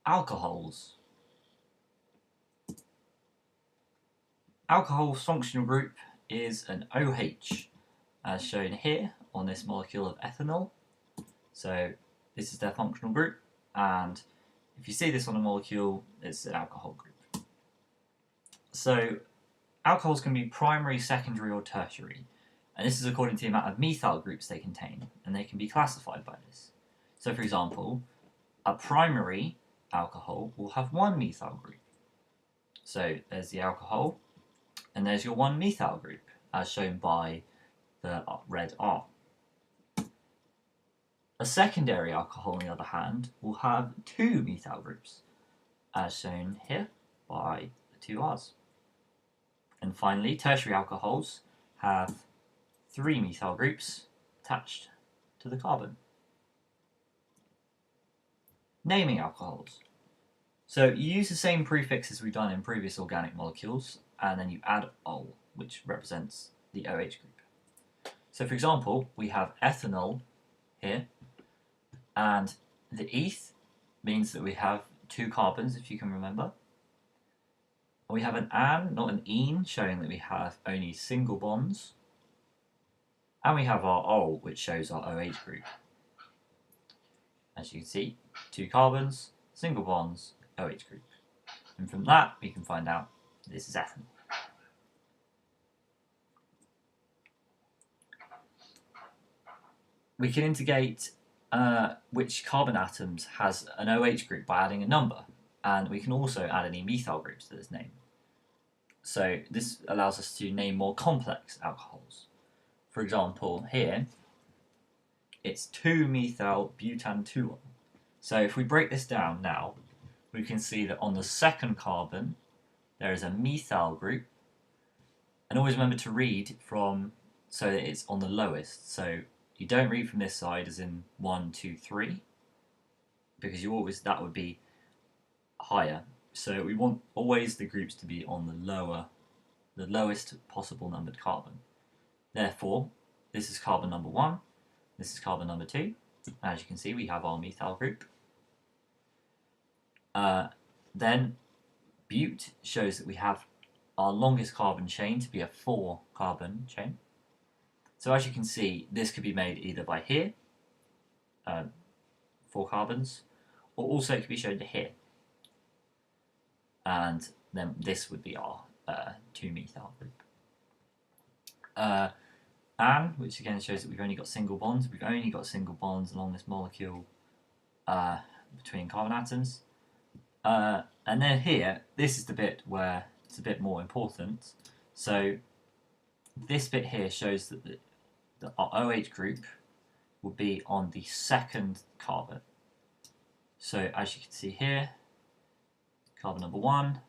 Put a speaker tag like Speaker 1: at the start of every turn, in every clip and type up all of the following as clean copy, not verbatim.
Speaker 1: Alcohols. Alcohol's functional group is an OH, as shown here on this molecule of ethanol. So this is their functional group, and if you see this on a molecule, it's an alcohol group. So alcohols can be primary, secondary, or tertiary, and this is according to the amount of methyl groups they contain, and they can be classified by this. So for example, a primary alcohol will have one methyl group. So there's the alcohol, and there's your one methyl group, as shown by the red R. A secondary alcohol, on the other hand, will have two methyl groups, as shown here by the two R's. And finally, tertiary alcohols have three methyl groups attached to the carbon. Naming alcohols. So you use the same prefix as we've done in previous organic molecules, and then you add ol, which represents the OH group. So for example, we have ethanol here, and the eth means that we have two carbons, if you can remember. We have an an, not an ene, showing that we have only single bonds. And we have our ol, which shows our OH group. As you can see, two carbons, single bonds, OH group. And from that, we can find out this is ethanol. We can indicate which carbon atoms has an OH group by adding a number, and we can also add any methyl groups to this name. So this allows us to name more complex alcohols. For example, here, it's 2-methyl-butan-2-ol. So if we break this down now, we can see that on the second carbon, there is a methyl group. And always remember to read from, so that it's on the lowest. So you don't read from this side as in 1, 2, 3, because that would be higher. So we want always the groups to be on the lowest possible numbered carbon. Therefore, this is carbon number 1, this is carbon number 2. As you can see, we have our methyl group. Then bute shows that we have our longest carbon chain to be a 4-carbon chain. So as you can see, this could be made either by here, 4 carbons, or also it could be shown to here. And then this would be our 2-methyl group. And, which again shows that we've only got single bonds. We've only got single bonds along this molecule between carbon atoms. And then here, this is the bit where it's a bit more important. So this bit here shows that our OH group will be on the second carbon. So as you can see here, carbon number 1,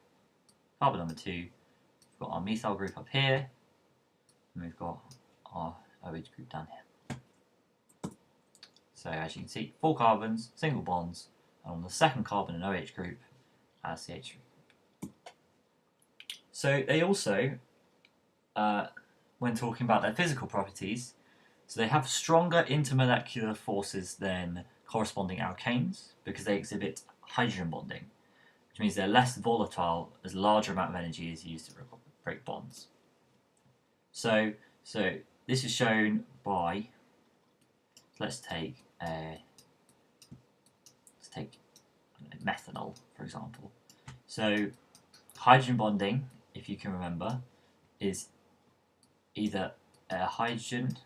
Speaker 1: carbon number 2, we've got our methyl group up here, and we've got our OH group down here. So as you can see, 4 carbons, single bonds, and on the second carbon an OH group as the H group. So they also, when talking about their physical properties, so they have stronger intermolecular forces than corresponding alkanes because they exhibit hydrogen bonding, which means they're less volatile as a larger amount of energy is used to break bonds. So this is shown by, let's take methanol, for example. So hydrogen bonding, if you can remember, is either a hydrogen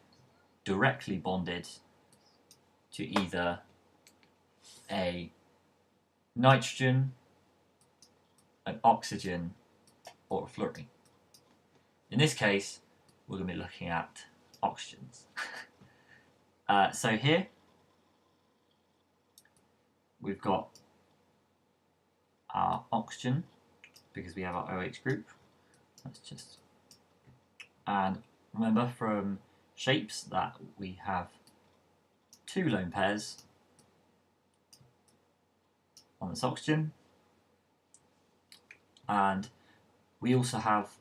Speaker 1: directly bonded to either a nitrogen, an oxygen, or a fluorine. In this case, we're going to be looking at oxygens. So here, we've got our oxygen, because we have our OH group. And remember from shapes that we have 2 lone pairs on this oxygen, and we also have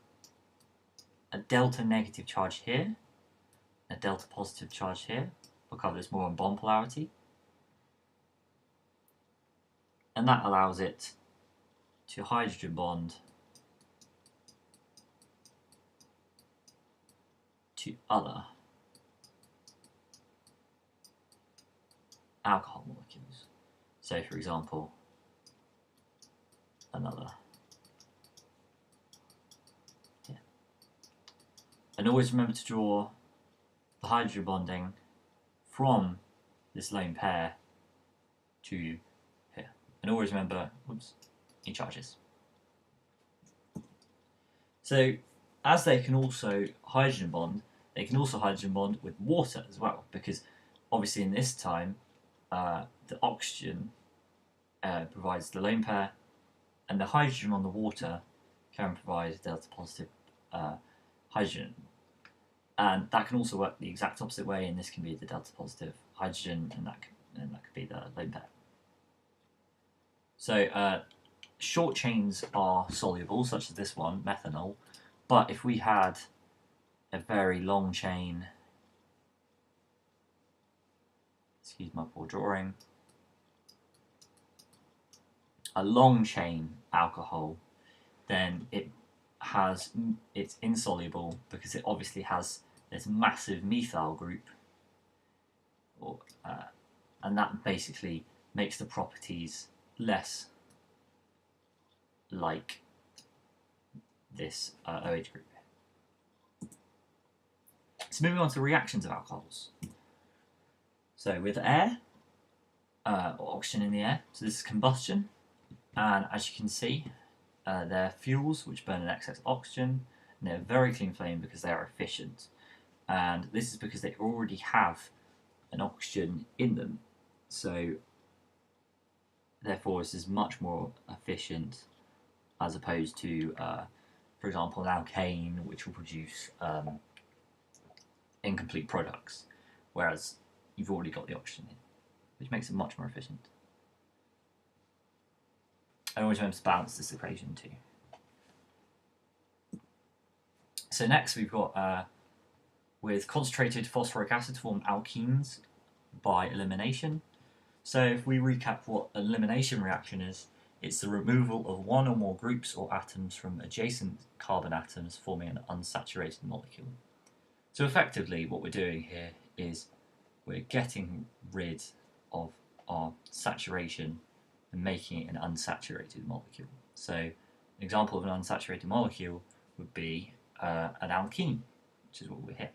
Speaker 1: a delta negative charge here, a delta positive charge here. We'll cover this more on bond polarity. and that allows it to hydrogen bond to other alcohol molecules. So, for example, another here. And always remember to draw the hydrogen bonding from this lone pair to here. And always remember, any charges. So, as they can also hydrogen bond, they can also hydrogen bond with water as well, because obviously in this time, the oxygen provides the lone pair, and the hydrogen on the water can provide delta positive hydrogen. And that can also work the exact opposite way, and this can be the delta positive hydrogen, and that could be the lone pair. So short chains are soluble, such as this one, methanol, but if we had a very long chain, excuse my poor drawing, a long chain alcohol, then it's insoluble because it obviously has this massive methyl group, and that basically makes the properties less like this OH group. So moving on to reactions of alcohols. So with air, or oxygen in the air, so this is combustion, and as you can see, they're fuels which burn in excess oxygen, and they're very clean flame because they are efficient. And this is because they already have an oxygen in them, so therefore this is much more efficient as opposed to, for example, an alkane, which will produce incomplete products, whereas you've already got the oxygen in, which makes it much more efficient. I always remember to balance this equation too. So next we've got with concentrated phosphoric acid to form alkenes by elimination. So if we recap what an elimination reaction is, it's the removal of one or more groups or atoms from adjacent carbon atoms forming an unsaturated molecule. So effectively what we're doing here is we're getting rid of our saturation and making it an unsaturated molecule. So an example of an unsaturated molecule would be an alkene, which is what we're here.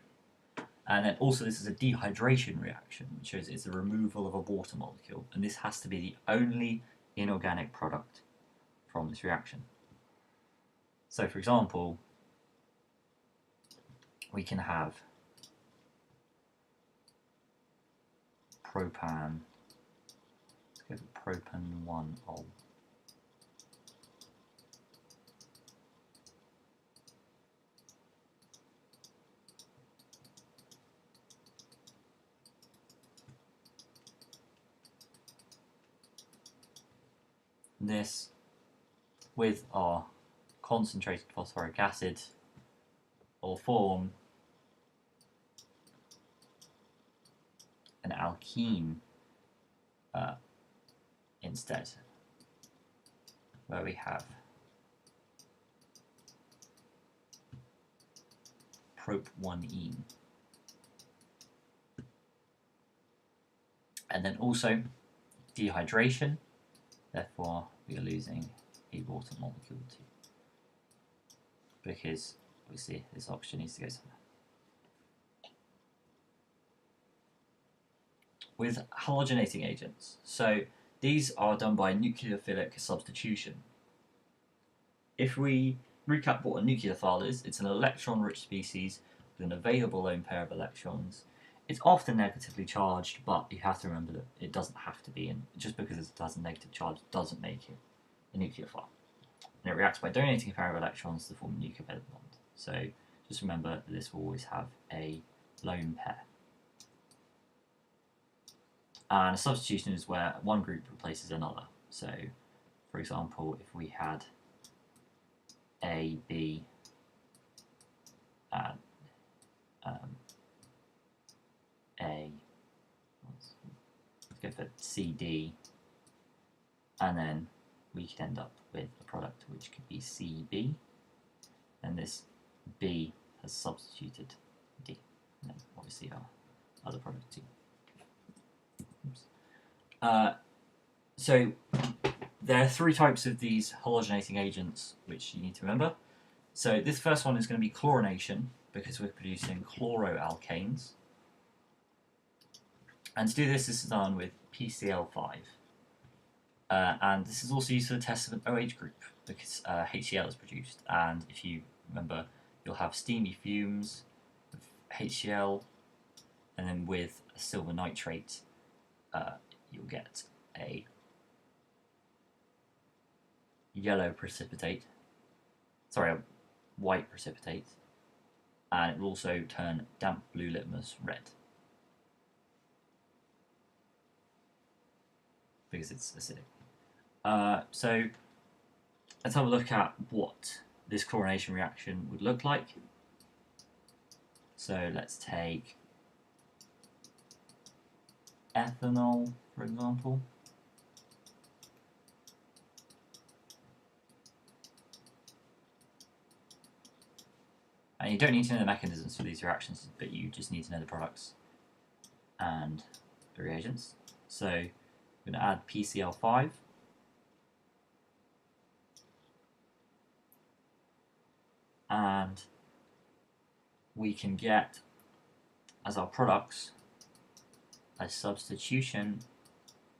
Speaker 1: And then also this is a dehydration reaction, which shows it's the removal of a water molecule, and this has to be the only inorganic product from this reaction. So for example, we can have propan, let's go for propan-1-ol. This, with our concentrated phosphoric acid, will form an alkene instead, where we have prop-1-ene. And then also dehydration, therefore we are losing a water molecule too, because obviously this oxygen needs to go somewhere. With halogenating agents, so these are done by nucleophilic substitution. If we recap what a nucleophile is, it's an electron-rich species with an available lone pair of electrons. It's often negatively charged, but you have to remember that it doesn't have to be, and just because it has a negative charge doesn't make it a nucleophile. And it reacts by donating a pair of electrons to form a nucleophilic bond. So just remember that this will always have a lone pair. And a substitution is where one group replaces another. So, for example, if we had A, B, and let's go for C, D, and then we could end up with a product which could be CB, and this B has substituted D, and then obviously our other product T. So there are three types of these halogenating agents which you need to remember. So this first one is going to be chlorination, because we're producing chloroalkanes. And to do this, this is done with PCl5. And this is also used for the test of an OH group, because HCl is produced. And if you remember, you'll have steamy fumes with HCl, and then with a silver nitrate, you'll get a yellow precipitate, sorry, a white precipitate, and it will also turn damp blue litmus red, because it's acidic. So let's have a look at what this chlorination reaction would look like. So let's take ethanol, for example. And you don't need to know the mechanisms for these reactions, but you just need to know the products and the reagents. So I'm going to add PCl5. And we can get, as our products, a substitution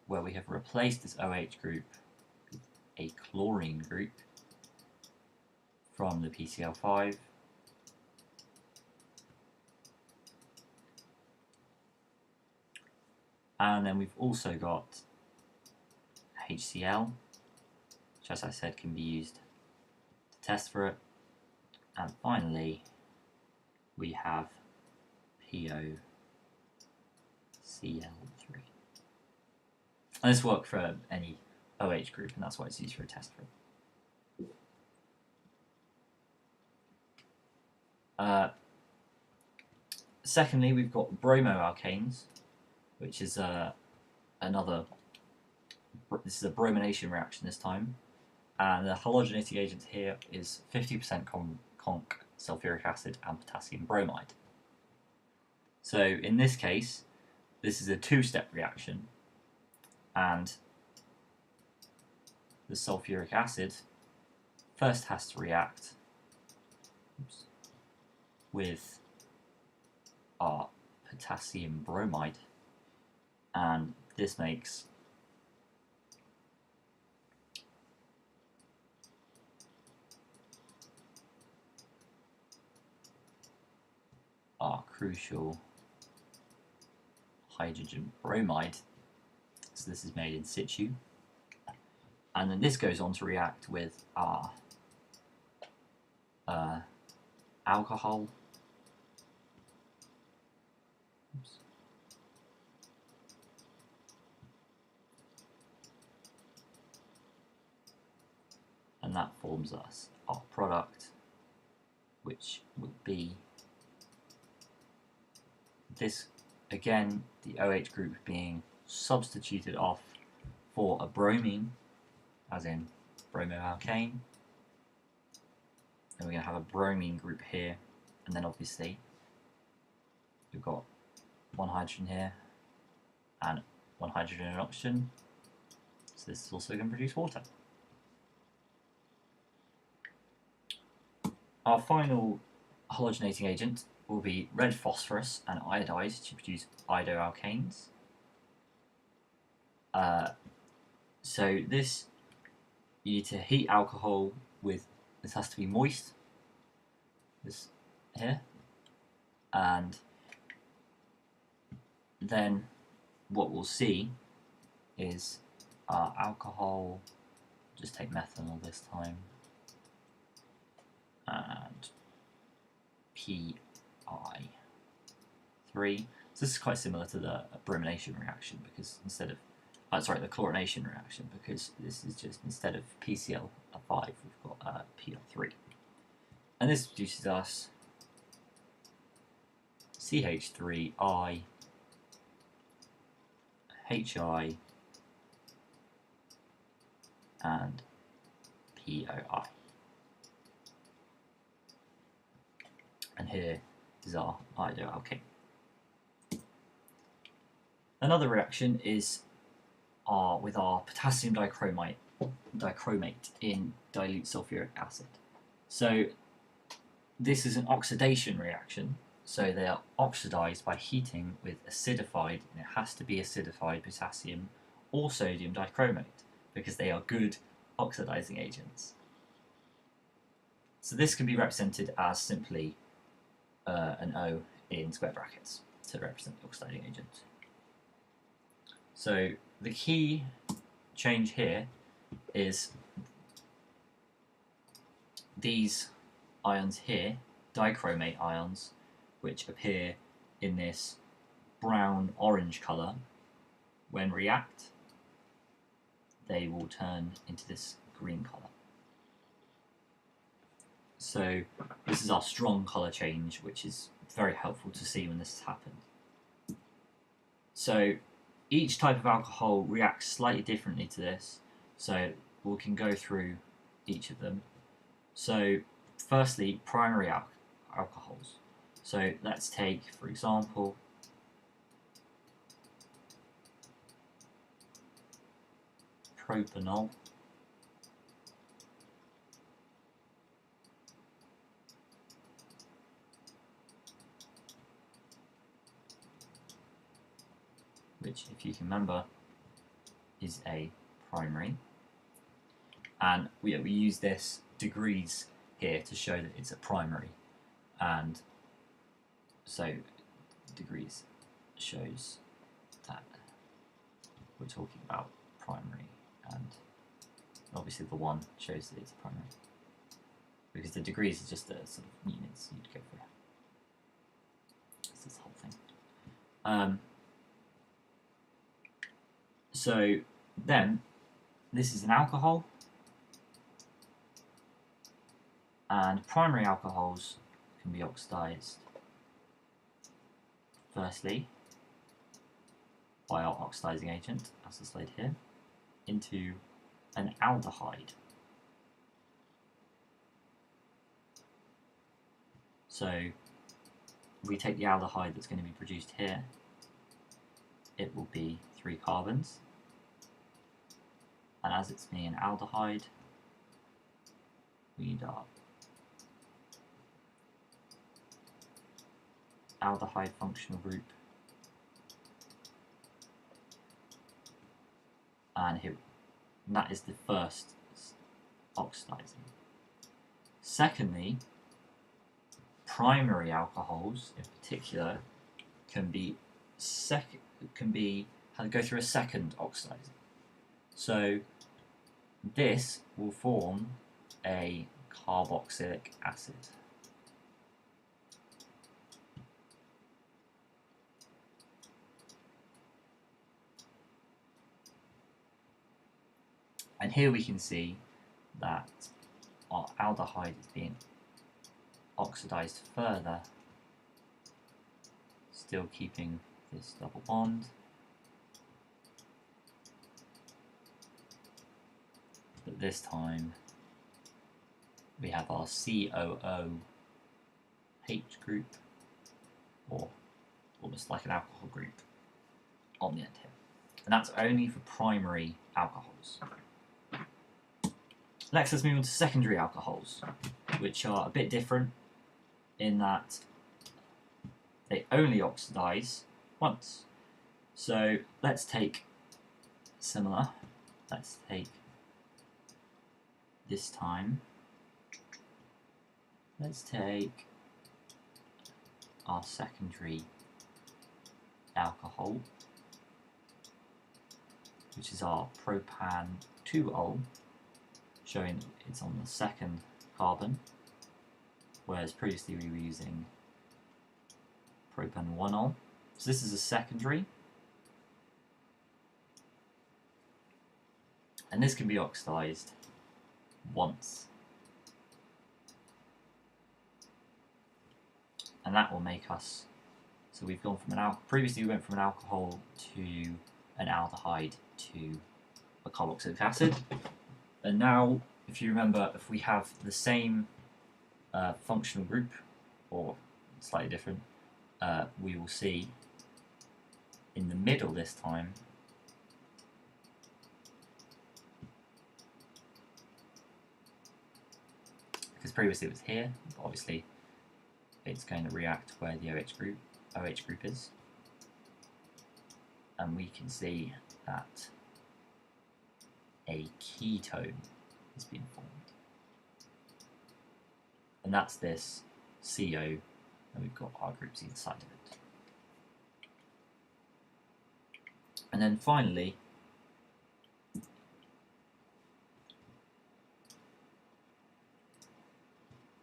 Speaker 1: where we have replaced this OH group with a chlorine group from the PCl5. And then we've also got HCl, which, as I said, can be used to test for it. And finally, we have POCl3. And this works for any OH group, and that's why it's used for a test for it. Secondly, we've got bromoalkanes, which is this is a bromination reaction this time, and the halogenating agent here is 50% conc, sulphuric acid, and potassium bromide. So in this case, this is a two-step reaction, and the sulphuric acid first has to react with our potassium bromide, and this makes our crucial hydrogen bromide. So this is made in situ, and then this goes on to react with our alcohol. Oops. And that forms us our product, which would be this, again, the OH group being substituted off for a bromine, as in bromoalkane. And we're going to have a bromine group here, and then obviously we've got one hydrogen here and one hydrogen and oxygen, so this is also going to produce water. Our final halogenating agent will be red phosphorus and iodide to produce iodoalkanes. So this, you need to heat alcohol with, this has to be moist, this here, and then what we'll see is our alcohol, just take methanol this time, and Pi3. So this is quite similar to the bromination reaction, because instead of, the chlorination reaction, because this is just, instead of PCl5, we've got Pl3. And this produces us CH3I, HI, and POI. And here is our iodoalkane. Another reaction is with our potassium dichromate in dilute sulphuric acid. So this is an oxidation reaction, so they are oxidized by heating with acidified, and it has to be acidified potassium or sodium dichromate because they are good oxidizing agents. So this can be represented as simply an O in square brackets to represent the oxidizing agent. So the key change here is these ions here, dichromate ions, which appear in this brown-orange colour, when react, they will turn into this green colour. So this is our strong colour change, which is very helpful to see when this has happened. So each type of alcohol reacts slightly differently to this, so we can go through each of them. So firstly, primary alcohols. So let's take, for example, propanol, which, if you can remember, is a primary. And we use this degrees here to show that it's a primary. And so degrees shows that we're talking about primary, and obviously the 1 shows that it's a primary, because the degrees is just the sort of units you'd go for. It's this whole thing. So then, this is an alcohol, and primary alcohols can be oxidized firstly by our oxidizing agent, as displayed here, into an aldehyde. So we take the aldehyde that's going to be produced here, it will be 3 carbons, and as it's being an aldehyde, we need our aldehyde functional group, and here, and that is the first oxidizing. Secondly, primary alcohols in particular can go through a second oxidizing. So this will form a carboxylic acid. And here we can see that our aldehyde is being oxidized further, still keeping this double bond. But this time we have our COOH group, or almost like an alcohol group, on the end here. And that's only for primary alcohols. Next, let's move on to secondary alcohols, which are a bit different in that they only oxidize once. So let's take similar. Let's take this time. Let's take our secondary alcohol, which is our propan 2-ol, showing it's on the second carbon, whereas previously we were using propan 1-ol. So this is a secondary, and this can be oxidized once, and that will make us, so we've gone from previously we went from an alcohol to an aldehyde to a carboxylic acid. And now, if you remember, if we have the same functional group, or slightly different, we will see in the middle this time because previously it was here, but obviously it's going to react where the OH group is, and we can see that a ketone has been formed, and that's this CO, and we've got R groups either side of it. And then finally,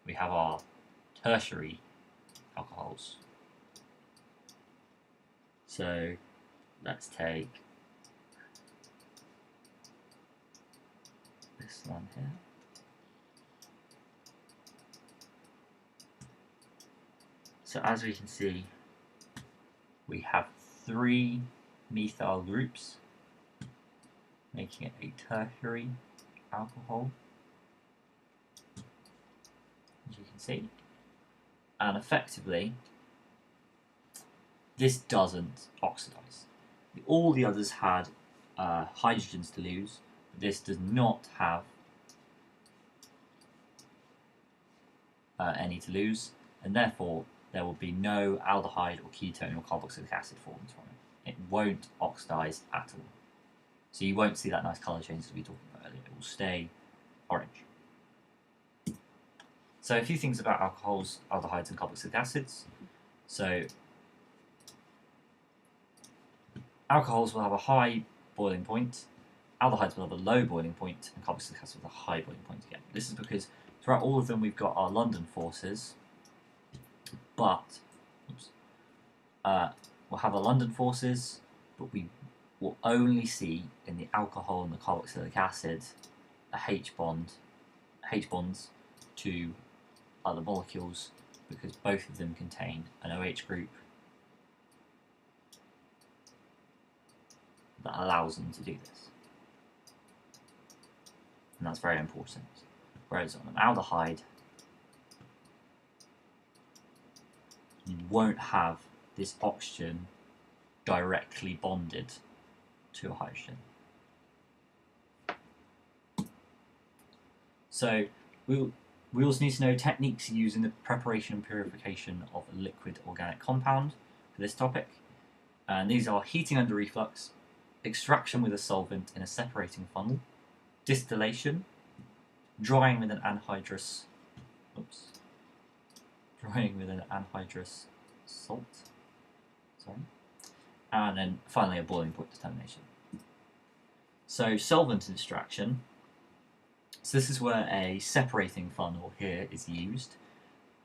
Speaker 1: we have our tertiary alcohols. So let's take this one here. So as we can see, we have 3 methyl groups, making it a tertiary alcohol, as you can see. And effectively, this doesn't oxidize. All the others had hydrogens to lose, but this does not have any to lose, and therefore there will be no aldehyde or ketone or carboxylic acid formed from it. It won't oxidize at all. So you won't see that nice colour change that we talked about earlier. It will stay orange. So a few things about alcohols, aldehydes and carboxylic acids. So alcohols will have a high boiling point, aldehydes will have a low boiling point, and carboxylic acids will have a high boiling point again. This is because throughout all of them we've got our London forces, but we'll have our London forces, but we will only see in the alcohol and the carboxylic acid a H bonds to other molecules, because both of them contain an OH group that allows them to do this. And that's very important. Whereas on an aldehyde, you won't have this oxygen directly bonded to a hydrogen. So we also need to know techniques used in the preparation and purification of a liquid organic compound for this topic. And these are heating under reflux, extraction with a solvent in a separating funnel, distillation, drying with an anhydrous salt, and then finally a boiling point determination. So solvent extraction. So this is where a separating funnel here is used,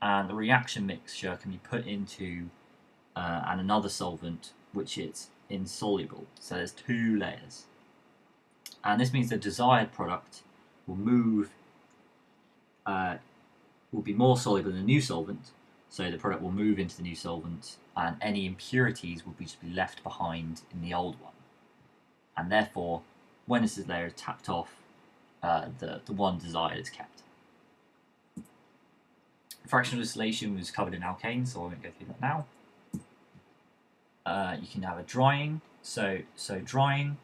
Speaker 1: and the reaction mixture can be put into and another solvent which is insoluble. So there's 2 layers, and this means the desired product will move, will be more soluble in the new solvent. So the product will move into the new solvent, and any impurities will just be left behind in the old one. And therefore, when this layer is tapped off, the one desired is kept. Fractional distillation was covered in alkanes, so I won't go through that now. You can have a drying. So drying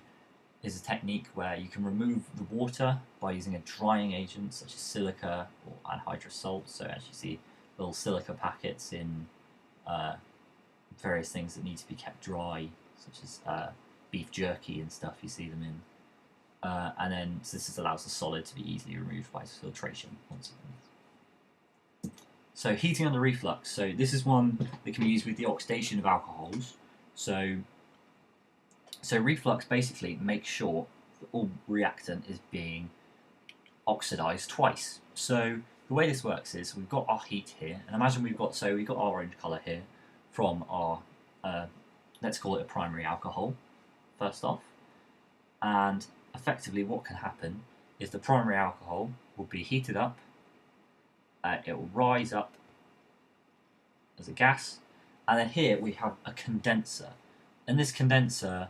Speaker 1: is a technique where you can remove the water by using a drying agent such as silica or anhydrous salt. So as you see, little silica packets in various things that need to be kept dry, such as beef jerky and stuff, you see them in. And then so this allows the solid to be easily removed by filtration once again. So heating under reflux. So this is one that can be used with the oxidation of alcohols. So reflux basically makes sure that all reactant is being oxidized twice. So the way this works is we've got our heat here, and imagine we've got our orange color here from our let's call it a primary alcohol first off, and effectively what can happen is the primary alcohol will be heated up, it will rise up as a gas, and then here we have a condenser, and this condenser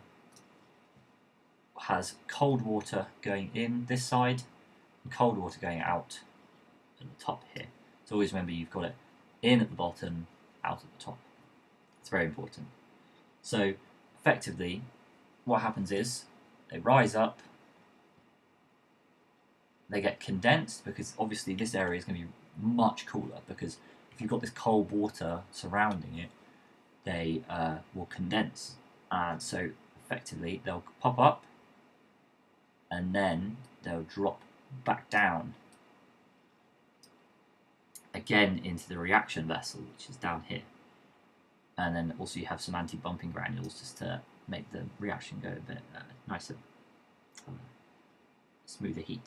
Speaker 1: has cold water going in this side and cold water going out at the top here. So always remember you've got it in at the bottom, out at the top. It's very important. So effectively, what happens is they rise up, they get condensed, because obviously this area is going to be much cooler, because if you've got this cold water surrounding it, they will condense. And so effectively they'll pop up and then they'll drop back down again into the reaction vessel, which is down here. And then also you have some anti-bumping granules just to make the reaction go a bit nicer, smoother heat.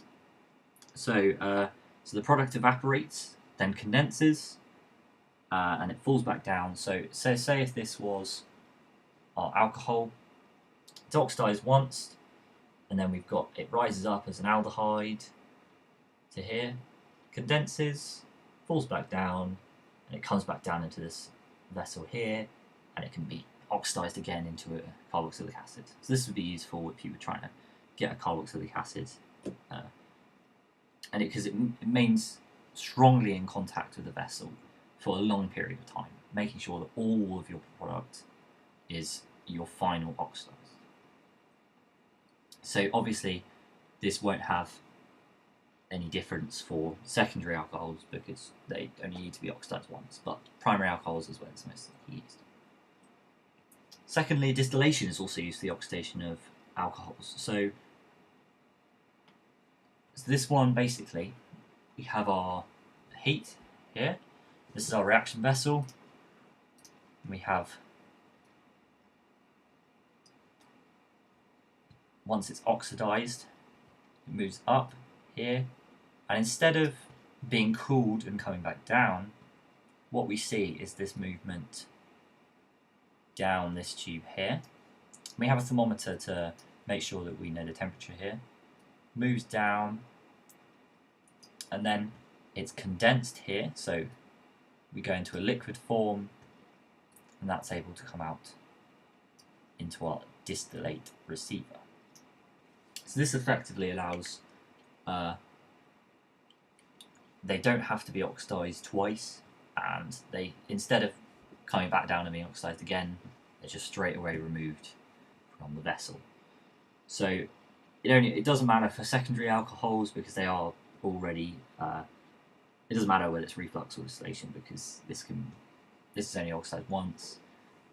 Speaker 1: So, so the product evaporates, then condenses, and it falls back down. So say if this was our alcohol, it's oxidized once, and then we've got, it rises up as an aldehyde to here, condenses, falls back down, and it comes back down into this vessel here, and it can be oxidized again into a carboxylic acid. So this would be useful if you were trying to get a carboxylic acid, and because it remains strongly in contact with the vessel for a long period of time, making sure that all of your product is your final oxidized. So obviously this won't have any difference for secondary alcohols because they only need to be oxidized once, but primary alcohols is where it's most used. Secondly, distillation is also used for the oxidation of alcohols. So this one, basically, we have our heat here. This is our reaction vessel. We have, once it's oxidized, it moves up here, and instead of being cooled and coming back down, what we see is this movement down this tube here. We have a thermometer to make sure that we know the temperature here. Moves down, and then it's condensed here, so we go into a liquid form, and that's able to come out into our distillate receiver. So this effectively allows, they don't have to be oxidized twice, and they, instead of coming back down and being oxidized again, they're just straight away removed from the vessel. So it doesn't matter for secondary alcohols because they are already, it doesn't matter whether it's reflux or distillation because this is only oxidized once.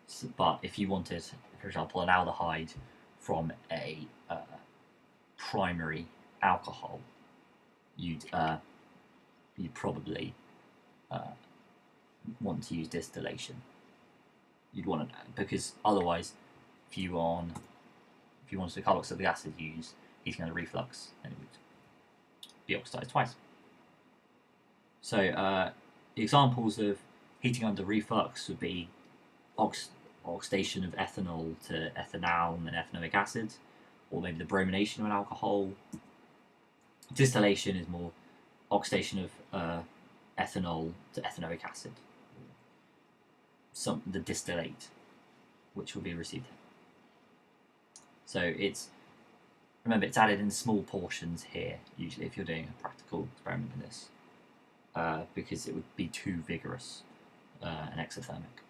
Speaker 1: So, but if you wanted, for example, an aldehyde from a primary alcohol, you'd probably want to use distillation. You'd want to, because otherwise, if you wanted the carboxylic acid used, heating under reflux, then it would be oxidized twice. So the examples of heating under reflux would be oxidation of ethanol to ethanal and then ethanoic acid, or maybe the bromination of an alcohol. Distillation is more oxidation of ethanol to ethanoic acid, the distillate, which will be received. So remember, it's added in small portions here, usually if you're doing a practical experiment with this, because it would be too vigorous and exothermic.